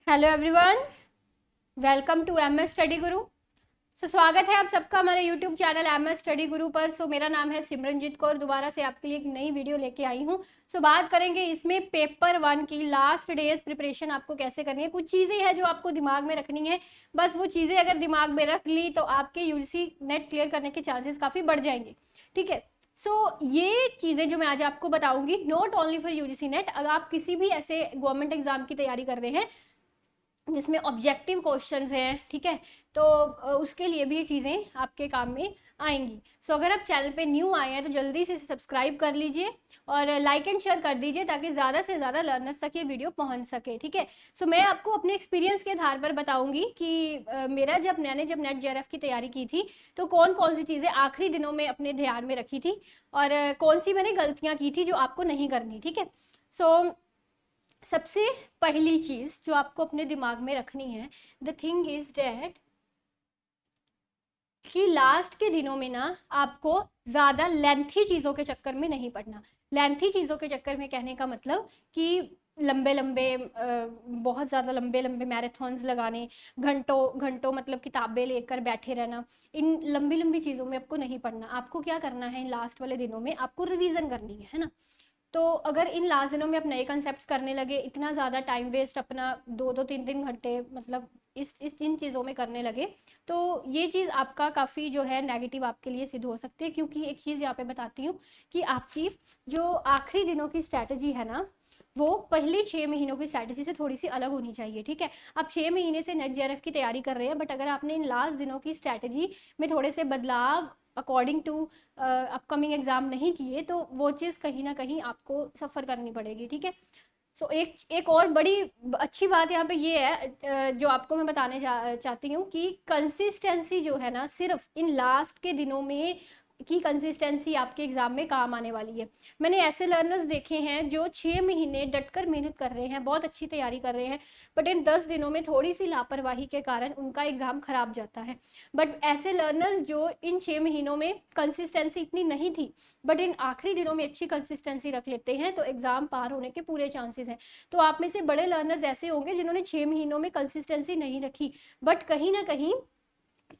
Hello everyone, welcome to M S study Guru. स्वागत है आप सबका हमारे YouTube channel M S study Guru पर। मेरा नाम है सिमरनजीत कौर, दोबारा से आपके लिए एक नई वीडियो लेके आई हूँ। बात करेंगे इसमें पेपर 1 की लास्ट डेज प्रिपरेशन आपको कैसे करनी है। कुछ चीज़ें हैं जो आपको दिमाग में रखनी है, बस वो चीज़ें अगर दिमाग में रख ली तो आपके यूजीसी नेट क्लियर करने के चांसेस काफ़ी बढ़ जाएंगे। ठीक है, ये चीज़ें जो मैं आज आपको बताऊंगी not only for UGC net, अगर आप किसी भी ऐसे गवर्नमेंट एग्जाम की तैयारी कर रहे हैं जिसमें ऑब्जेक्टिव क्वेश्चंस हैं, ठीक है, तो उसके लिए भी ये चीज़ें आपके काम में आएंगी। अगर आप चैनल पे न्यू आए हैं तो जल्दी से सब्सक्राइब कर लीजिए और लाइक एंड शेयर कर दीजिए ताकि ज़्यादा से ज़्यादा लर्नर्स तक ये वीडियो पहुंच सके। ठीक है, मैं आपको अपने एक्सपीरियंस के आधार पर बताऊंगी कि मैंने जब नेट जेआरएफ की तैयारी की थी तो कौन कौन सी चीज़ें आखिरी दिनों में अपने ध्यान में रखी थी और कौन सी मैंने गलतियाँ की थी जो आपको नहीं करनी। ठीक है, सबसे पहली चीज जो आपको अपने दिमाग में रखनी है, द थिंग इज डेट कि लास्ट के दिनों में ना आपको ज्यादा लेंथी चीजों के चक्कर में नहीं पड़ना। लेंथी चीजों के चक्कर में कहने का मतलब कि लंबे लंबे बहुत ज़्यादा लंबे लंबे मैराथन्स लगाने, घंटों घंटों मतलब किताबें लेकर बैठे रहना, इन लंबी लंबी चीज़ों में आपको नहीं पढ़ना। आपको क्या करना है, इन लास्ट वाले दिनों में आपको रिवीजन करनी है ना। तो अगर इन लास्ट दिनों में आप नए कंसेप्ट करने लगे, इतना ज़्यादा टाइम वेस्ट अपना 2-2 3-3 घंटे मतलब इस इन चीज़ों में करने लगे, तो ये चीज़ आपका काफ़ी जो है नेगेटिव आपके लिए सिद्ध हो सकती है। क्योंकि एक चीज़ यहाँ पे बताती हूँ कि आपकी जो आखिरी दिनों की स्ट्रैटेजी है ना, वो पहले 6 महीनों की स्ट्रैटेजी से थोड़ी सी अलग होनी चाहिए। ठीक है, आप 6 महीने से नेट जेआरएफ की तैयारी कर रहे हैं, बट अगर आपने इन लास्ट दिनों की स्ट्रैटेजी में थोड़े से बदलाव अकॉर्डिंग टू अपकमिंग एग्जाम नहीं किए तो वो चीज़ कहीं ना कहीं आपको सफ़र करनी पड़ेगी। ठीक है, एक एक और बड़ी अच्छी बात यहाँ पे ये है, जो आपको मैं बताने चाहती हूँ कि कंसिस्टेंसी जो है ना, सिर्फ इन लास्ट के दिनों में की कंसिस्टेंसी आपके एग्जाम में काम आने वाली है। मैंने ऐसे लर्नर्स देखे हैं जो 6 महीने डटकर मेहनत कर रहे हैं, बहुत अच्छी तैयारी कर रहे हैं, बट इन 10 दिनों में थोड़ी सी लापरवाही के कारण उनका एग्जाम खराब जाता है। बट ऐसे लर्नर्स जो इन 6 महीनों में कंसिस्टेंसी इतनी नहीं थी बट इन आखिरी दिनों में अच्छी कंसिस्टेंसी रख लेते हैं तो एग्जाम पार होने के पूरे चांसेस हैं। तो आप में से बड़े लर्नर्स ऐसे होंगे जिन्होंने 6 महीनों में कंसिस्टेंसी नहीं रखी, बट कहीं ना कहीं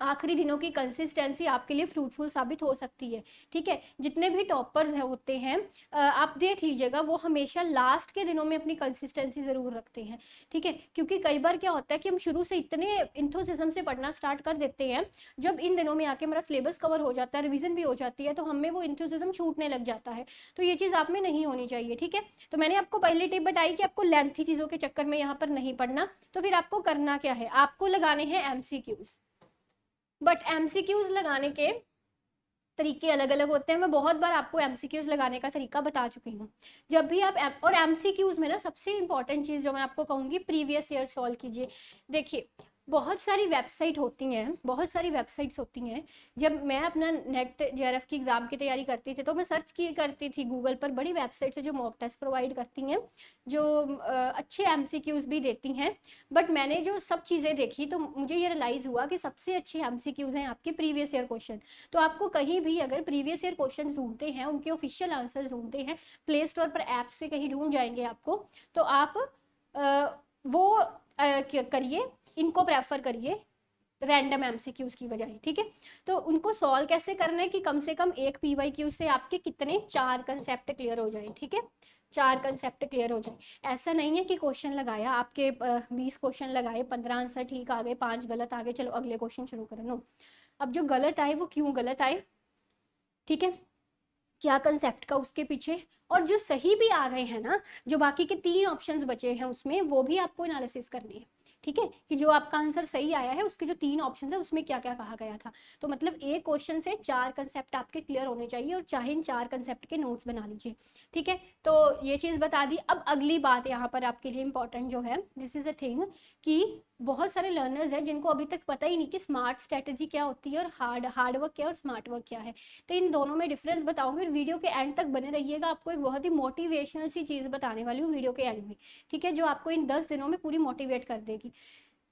आखिरी दिनों की कंसिस्टेंसी आपके लिए फ्रूटफुल साबित हो सकती है। ठीक है, जितने भी टॉपर्स होते हैं आप देख लीजिएगा वो हमेशा लास्ट के दिनों में अपनी कंसिस्टेंसी ज़रूर रखते हैं। ठीक है, क्योंकि कई बार क्या होता है कि हम शुरू से इतने इंथोसिज्म से पढ़ना स्टार्ट कर देते हैं, जब इन दिनों में आके हमारा सिलेबस कवर हो जाता है, रिविजन भी हो जाती है, तो हमें वो इंथोसिज्म छूटने लग जाता है। तो ये चीज़ आप में नहीं होनी चाहिए। ठीक है, तो मैंने आपको पहली टिप बताई कि आपको लेंथी चीज़ों के चक्कर में यहाँ पर नहीं पढ़ना। तो फिर आपको करना क्या है, आपको लगाने हैं एमसीक्यूज। बट एमसीक्यूज लगाने के तरीके अलग अलग होते हैं। मैं बहुत बार आपको एमसीक्यूज लगाने का तरीका बता चुकी हूँ। जब भी आप और एमसीक्यूज में ना सबसे इंपॉर्टेंट चीज़ जो मैं आपको कहूँगी, प्रीवियस ईयर सॉल्व कीजिए। देखिए, बहुत सारी वेबसाइट्स होती हैं। जब मैं अपना नेट जेआरएफ की एग्ज़ाम की तैयारी करती थी तो मैं सर्च की करती थी गूगल पर, बड़ी वेबसाइट्स है जो मॉक टेस्ट प्रोवाइड करती हैं, जो अच्छे एमसीक्यूज भी देती हैं। बट मैंने जो सब चीज़ें देखी तो मुझे ये रियलाइज़ हुआ कि सबसे अच्छे एमसीक्यूज हैं आपके प्रीवियस ईयर क्वेश्चन। तो आपको कहीं भी अगर प्रीवियस ईयर क्वेश्चन ढूंढते हैं, उनके ऑफिशियल आंसर्स ढूंढते हैं, प्ले स्टोर पर ऐप से कहीं ढूंढ जाएंगे आपको, तो आप वो करिए, इनको प्रेफर करिए रैंडम एमसीक्यूज की बजाय। ठीक है, तो उनको सॉल्व कैसे करना है कि कम से कम एक पीवाईक्यू से आपके कितने 4 कंसेप्ट क्लियर हो जाए। ठीक है, 4 कंसेप्ट क्लियर हो जाए। ऐसा नहीं है कि क्वेश्चन लगाया आपके 20 क्वेश्चन लगाए, 15 आंसर ठीक आ गए, 5 गलत आ गए, चलो अगले क्वेश्चन शुरू करो। नो, अब जो गलत आए वो क्यों गलत आए, ठीक है, क्या कंसेप्ट का उसके पीछे, और जो सही भी आ गए हैं ना, जो बाकी के 3 ऑप्शंस बचे हैं उसमें वो भी आपको एनालिसिस करनी है। ठीक है, कि जो आपका आंसर सही आया है उसके जो 3 ऑप्शन है उसमें क्या क्या कहा गया था। तो मतलब एक क्वेश्चन से 4 कंसेप्ट आपके क्लियर होने चाहिए और चाहे इन 4 कंसेप्ट के नोट्स बना लीजिए। ठीक है, तो ये चीज़ बता दी। अब अगली बात यहाँ पर आपके लिए इंपॉर्टेंट जो है, दिस इज अ थिंग कि बहुत सारे लर्नर्स हैं जिनको अभी तक पता ही नहीं कि स्मार्ट स्ट्रेटेजी क्या होती है और हार्ड वर्क क्या है और स्मार्ट वर्क क्या है। तो इन दोनों में डिफरेंस बताऊंगी, वीडियो के एंड तक बने रहिएगा। आपको एक बहुत ही मोटिवेशनल सी चीज़ बताने वाली हूँ वीडियो के एंड में। ठीक है, जो आपको इन 10 दिनों में पूरी मोटिवेट कर देगी।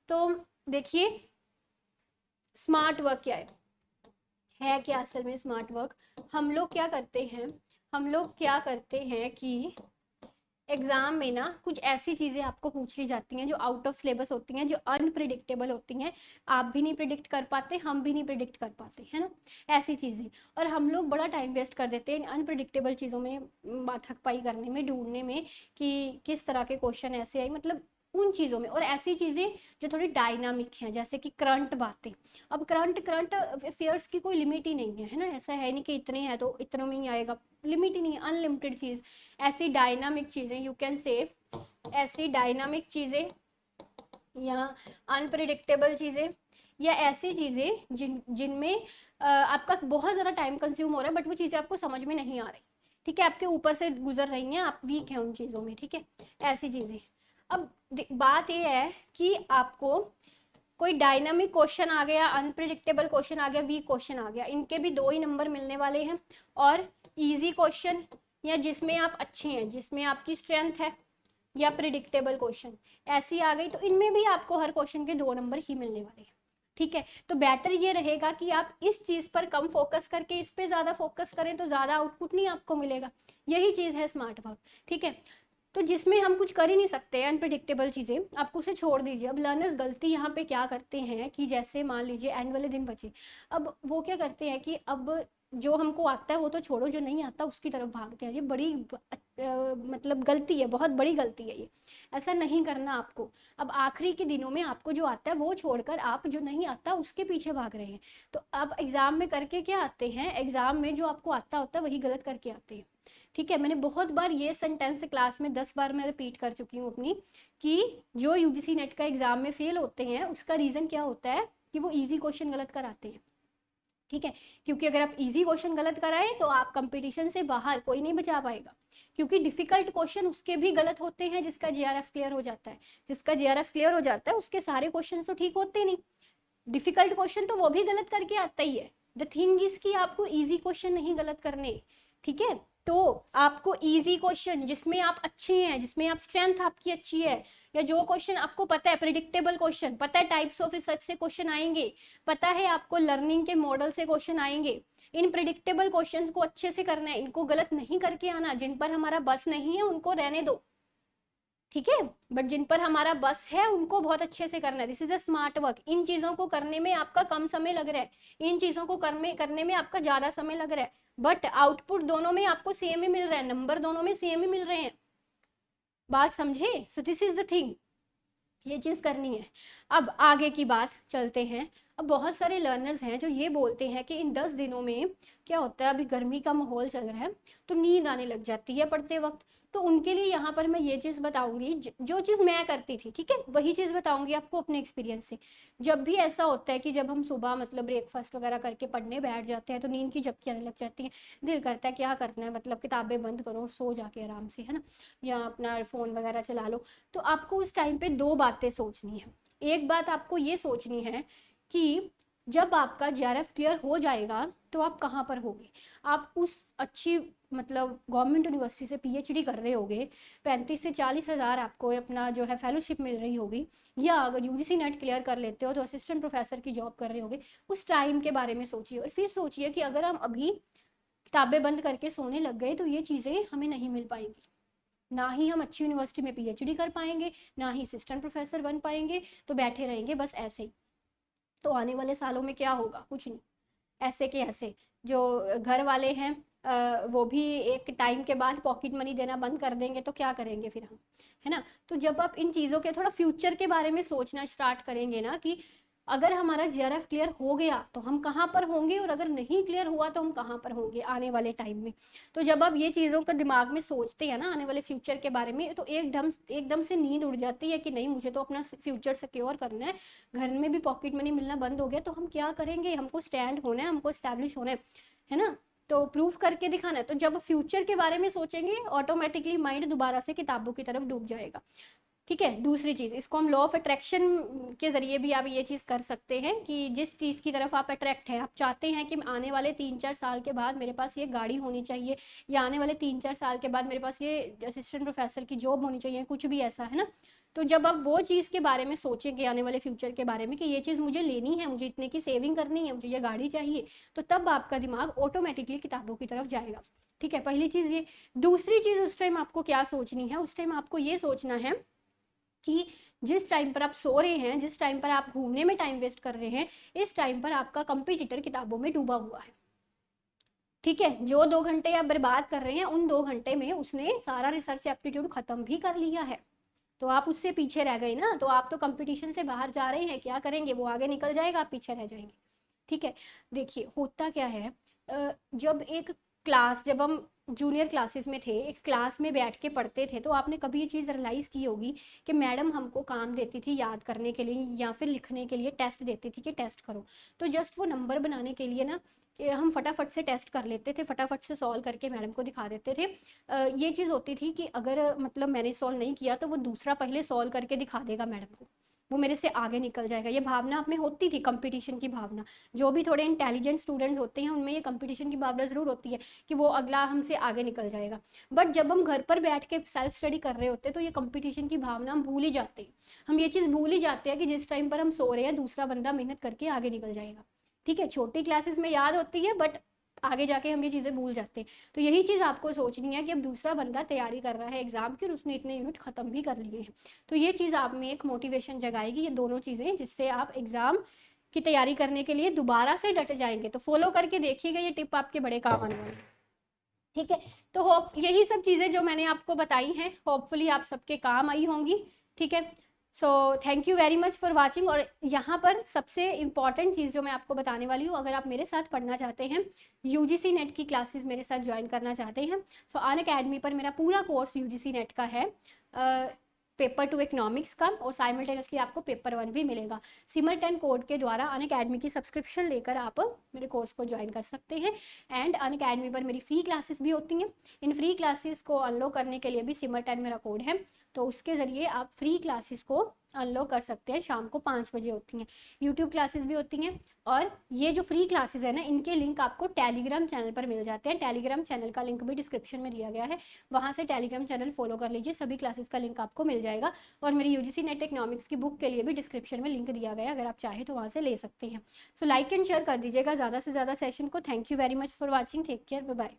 तो देखिए, स्मार्ट वर्क क्या है क्या असल में स्मार्ट वर्क। हम लोग क्या करते हैं, हम लोग क्या करते हैं कि एग्जाम में ना कुछ ऐसी चीजें आपको पूछ ली जाती हैं जो आउट ऑफ सिलेबस होती हैं, जो अनप्रिडिक्टेबल होती हैं, आप भी नहीं प्रिडिक्ट कर पाते, हम भी नहीं प्रिडिक्ट कर पाते, है ना, ऐसी चीजें। और हम लोग बड़ा टाइम वेस्ट कर देते हैं अनप्रिडिक्टेबल चीज़ों में, थकपाई करने में, ढूंढने में कि किस तरह के क्वेश्चन ऐसे आए, मतलब उन चीज़ों में। और ऐसी चीज़ें जो थोड़ी डायनामिक हैं, जैसे कि करंट बातें। अब करंट अफेयर्स की कोई लिमिट ही नहीं है ना, ऐसा है नहीं कि इतने हैं तो इतनों में ही आएगा, लिमिट ही नहीं है, अनलिमिटेड चीज़। ऐसी डायनामिक चीज़ें, यू कैन से ऐसी डायनामिक चीज़ें या अनप्रिडिक्टेबल चीज़ें, या ऐसी चीज़ें जिनमें आपका बहुत ज़्यादा टाइम कंज्यूम हो रहा है, बट वो चीज़ें आपको समझ में नहीं आ रही, ठीक है, आपके ऊपर से गुजर रही हैं, आप वीक हैं उन चीज़ों में, ठीक है, ऐसी चीज़ें। अब बात ये है कि आपको कोई डायनामिक क्वेश्चन आ गया, अनप्रिडिक्टेबल क्वेश्चन आ गया, वीक क्वेश्चन आ गया, इनके भी 2 ही नंबर मिलने वाले हैं। और इजी क्वेश्चन, या जिसमें आप अच्छे हैं, जिसमें आपकी स्ट्रेंथ है, या प्रिडिक्टेबल क्वेश्चन ऐसी आ गई, तो इनमें भी आपको हर क्वेश्चन के 2 नंबर ही मिलने वाले हैं, ठीक है। तो बेटर ये रहेगा कि आप इस चीज़ पर कम फोकस करके इस पे ज़्यादा फोकस करें, तो ज़्यादा आउटपुट नहीं आपको मिलेगा। यही चीज़ है स्मार्ट वर्क, ठीक है। तो जिसमें हम कुछ कर ही नहीं सकते, अनप्रिडिक्टेबल चीज़ें, आप उसे छोड़ दीजिए। अब लर्नर्स गलती यहाँ पे क्या करते हैं कि जैसे मान लीजिए एंड वाले दिन बचे, अब वो क्या करते हैं कि अब जो हमको आता है वो तो छोड़ो, जो नहीं आता उसकी तरफ भागते हैं। ये बड़ी मतलब गलती है, बहुत बड़ी गलती है ये, ऐसा नहीं करना आपको। अब आखिरी के दिनों में आपको जो आता है वो छोड़कर आप जो नहीं आता उसके पीछे भाग रहे हैं। तो अब एग्जाम में करके क्या आते हैं, एग्जाम में जो आपको आता होता है वही गलत करके आते हैं, ठीक है। मैंने बहुत बार ये सेंटेंस क्लास में 10 बार मैं रिपीट कर चुकी हूँ अपनी, कि जो यूजीसी नेट का एग्जाम में फेल होते हैं उसका रीजन क्या होता है कि वो इजी क्वेश्चन गलत कराते हैं, ठीक है। क्योंकि अगर आप इजी क्वेश्चन गलत कराएं तो आप कंपटीशन से बाहर, कोई नहीं बचा पाएगा। क्योंकि डिफिकल्ट क्वेश्चन उसके भी गलत होते हैं जिसका जीआरएफ क्लियर हो जाता है, जिसका जीआरएफ क्लियर हो जाता है उसके सारे क्वेश्चन तो ठीक होते नहीं, डिफिकल्ट क्वेश्चन तो वो भी गलत करके आता ही है। द थिंग इज कि आपको इजी क्वेश्चन नहीं गलत करने, ठीक है। तो आपको इजी क्वेश्चन जिसमें आप अच्छे हैं, जिसमें आप स्ट्रेंथ आपकी अच्छी है, या जो क्वेश्चन आपको पता है, प्रिडिक्टेबल क्वेश्चन पता है, टाइप्स ऑफ रिसर्च से क्वेश्चन आएंगे, पता है आपको लर्निंग के मॉडल से क्वेश्चन आएंगे, इन प्रिडिक्टेबल क्वेश्चंस को अच्छे से करना है, इनको गलत नहीं करके आना। जिन पर हमारा बस नहीं है उनको रहने दो, ठीक है, बट जिन पर हमारा बस है उनको बहुत अच्छे से करना है। This is a smart work. इन चीजों को करने में आपका कम समय लग रहा है, इन चीजों को करने में आपका ज्यादा समय लग रहा है, बट आउटपुट दोनों में आपको सेम ही मिल रहा है, नंबर दोनों में सेम ही मिल रहे हैं। बात समझे? So this is the thing, ये चीज़ करनी है। अब आगे की बात चलते हैं। अब बहुत सारे लर्नर्स हैं जो ये बोलते हैं कि इन 10 दिनों में क्या होता है, अभी गर्मी का माहौल चल रहा है तो नींद आने लग जाती है पढ़ते वक्त। तो उनके लिए यहाँ पर मैं ये चीज़ बताऊंगी, जो चीज़ मैं करती थी, ठीक है, वही चीज़ बताऊंगी आपको अपने एक्सपीरियंस से। जब भी ऐसा होता है कि जब हम सुबह मतलब ब्रेकफास्ट वगैरह करके पढ़ने बैठ जाते हैं तो नींद की झपकी आने लग जाती है, दिल करता है क्या करना है, मतलब किताबें बंद करो और सो जाके आराम से, है ना, या अपना फ़ोन वगैरह चला लो। तो आपको उस टाइम पे 2 बातें सोचनी है। एक बात आपको ये सोचनी है कि जब आपका जेआरएफ क्लियर हो जाएगा तो आप कहाँ पर होगे। आप उस अच्छी मतलब गवर्नमेंट यूनिवर्सिटी से पीएचडी कर रहे होगे, 35 से 40 हज़ार आपको अपना जो है फेलोशिप मिल रही होगी, या अगर यूजीसी नेट क्लियर कर लेते हो तो असिस्टेंट प्रोफेसर की जॉब कर रहे होगे। उस टाइम के बारे में सोचिए, और फिर सोचिए कि अगर हम अभी किताबें बंद करके सोने लग गए तो ये चीज़ें हमें नहीं मिल पाएंगी, ना ही हम अच्छी यूनिवर्सिटी में पीएचडी कर पाएंगे, ना ही असिस्टेंट प्रोफेसर बन पाएंगे, तो बैठे रहेंगे बस ऐसे ही। तो आने वाले सालों में क्या होगा, कुछ नहीं, ऐसे के ऐसे। जो घर वाले हैं वो भी एक टाइम के बाद पॉकेट मनी देना बंद कर देंगे, तो क्या करेंगे फिर हम, है ना। तो जब आप इन चीज़ों के थोड़ा फ्यूचर के बारे में सोचना स्टार्ट करेंगे ना, कि अगर हमारा जीआरएफ क्लियर हो गया तो हम कहाँ पर होंगे, और अगर नहीं क्लियर हुआ तो हम कहाँ पर होंगे आने वाले टाइम में। तो जब आप ये चीज़ों का दिमाग में सोचते हैं ना आने वाले फ्यूचर के बारे में, तो एकदम से नींद उड़ जाती है कि नहीं, मुझे तो अपना फ्यूचर सिक्योर करना है। घर में भी पॉकेट मनी मिलना बंद हो गया तो हम क्या करेंगे, हमको स्टैंड होना है, हमको स्टैब्लिश होना है ना, तो प्रूफ करके दिखाना है। तो जब फ्यूचर के बारे में सोचेंगे ऑटोमेटिकली माइंड दोबारा से किताबों की तरफ डूब जाएगा, ठीक है। दूसरी चीज़, इसको हम लॉ ऑफ अट्रैक्शन के जरिए भी आप ये चीज़ कर सकते हैं कि जिस चीज़ की तरफ आप अट्रैक्ट हैं, आप चाहते हैं कि आने वाले 3-4 साल के बाद मेरे पास ये गाड़ी होनी चाहिए, या आने वाले 3-4 साल के बाद मेरे पास ये असिस्टेंट प्रोफेसर की जॉब होनी चाहिए, कुछ भी ऐसा, है ना। तो जब आप वो चीज़ के बारे में सोचेंगे आने वाले फ्यूचर के बारे में कि ये चीज़ मुझे लेनी है, मुझे इतने की सेविंग करनी है, मुझे ये गाड़ी चाहिए, तो तब आपका दिमाग ऑटोमेटिकली किताबों की तरफ जाएगा। ठीक है, पहली चीज़ ये। दूसरी चीज़ उस टाइम आपको क्या सोचनी है, उस टाइम आपको ये सोचना है कि जिस टाइम पर आप सो रहे हैं, जिस टाइम पर आप घूमने में टाइम वेस्ट कर रहे हैं, इस टाइम पर आपका कंपटीटर किताबों में डूबा हुआ है। ठीक है, जो 2 घंटे आप बर्बाद कर रहे हैं, उन 2 घंटे में उसने सारा रिसर्च एप्टीट्यूड खत्म भी कर लिया है, तो आप उससे पीछे रह गए ना, तो आप तो कंपटीशन से बाहर जा रहे हैं, क्या करेंगे, वो आगे निकल जाएगा, आप पीछे रह जाएंगे। ठीक है, देखिए होता क्या है, जब एक क्लास, जब हम जूनियर क्लासेस में थे, एक क्लास में बैठ के पढ़ते थे, तो आपने कभी ये चीज़ रियलाइज़ की होगी कि मैडम हमको काम देती थी याद करने के लिए या फिर लिखने के लिए, टेस्ट देती थी कि टेस्ट करो, तो जस्ट वो नंबर बनाने के लिए ना, कि हम फटाफट से टेस्ट कर लेते थे, फटाफट से सॉल्व करके मैडम को दिखा देते थे। ये चीज़ होती थी कि अगर मतलब मैंने सॉल्व नहीं किया तो वो दूसरा पहले सॉल्व करके दिखा देगा मैडम को, वो मेरे से आगे निकल जाएगा, ये भावना आप में होती थी, कंपटीशन की भावना। जो भी थोड़े इंटेलिजेंट स्टूडेंट्स होते हैं उनमें ये कंपटीशन की भावना ज़रूर होती है कि वो अगला हमसे आगे निकल जाएगा। बट जब हम घर पर बैठ के सेल्फ स्टडी कर रहे होते हैं तो ये कंपटीशन की भावना हम भूल ही जाते हैं। हम ये चीज़ भूल ही जाते हैं कि जिस टाइम पर हम सो रहे हैं दूसरा बंदा मेहनत करके आगे निकल जाएगा। ठीक है, छोटी क्लासेस में याद होती है, बट आगे जाके हम ये चीज़ें भूल जाते हैं। तो यही चीज़ आपको सोचनी है कि अब दूसरा बंदा तैयारी कर रहा है एग्जाम की और उसने इतने यूनिट खत्म भी कर लिए हैं, तो ये चीज़ आप में एक मोटिवेशन जगाएगी, ये दोनों चीज़ें, जिससे आप एग्जाम की तैयारी करने के लिए दोबारा से डट जाएंगे। तो फॉलो करके देखिएगा, ये टिप आपके बड़े काम आने वाली है। ठीक है, तो होप यही सब चीज़ें जो मैंने आपको बताई हैं, होपफुली आप सबके काम आई होंगी। ठीक है, so thank you very much for watching. और यहाँ पर सबसे इम्पॉर्टेंट चीज़ जो मैं आपको बताने वाली हूँ, अगर आप मेरे साथ पढ़ना चाहते हैं, यूजीसी नेट की क्लासेस मेरे साथ ज्वाइन करना चाहते हैं, सो अनअकैडमी पर मेरा पूरा कोर्स यूजीसी नेट का है, पेपर 2 इकोनॉमिक्स का, और साइमल्टेनियसली आपको पेपर 1 भी मिलेगा। सिमरटेन कोड के द्वारा अनअकैडमी की सब्सक्रिप्शन लेकर आप मेरे कोर्स को ज्वाइन कर सकते हैं। एंड अनअकैडमी पर मेरी फ्री क्लासेस भी होती हैं। इन फ्री क्लासेस को अनलॉक करने के लिए भी सिमरटेन मेरा कोड है, तो उसके ज़रिए आप फ्री क्लासेस को अनलॉक कर सकते हैं। शाम को 5 बजे होती हैं। यूट्यूब क्लासेस भी होती हैं, और ये जो फ्री क्लासेस है ना, इनके लिंक आपको टेलीग्राम चैनल पर मिल जाते हैं। टेलीग्राम चैनल का लिंक भी डिस्क्रिप्शन में दिया गया है, वहाँ से टेलीग्राम चैनल फॉलो कर लीजिए, सभी क्लासेस का लिंक आपको मिल जाएगा। और मेरी यूजीसी नेट इकोनॉमिक्स की बुक के लिए भी डिस्क्रिप्शन में लिंक दिया गया है, अगर आप चाहें तो वहाँ से ले सकते हैं। सो लाइक एंड शेयर कर दीजिएगा ज़्यादा से ज़्यादा सेशन को। Thank you very much for watching, take care, bye bye.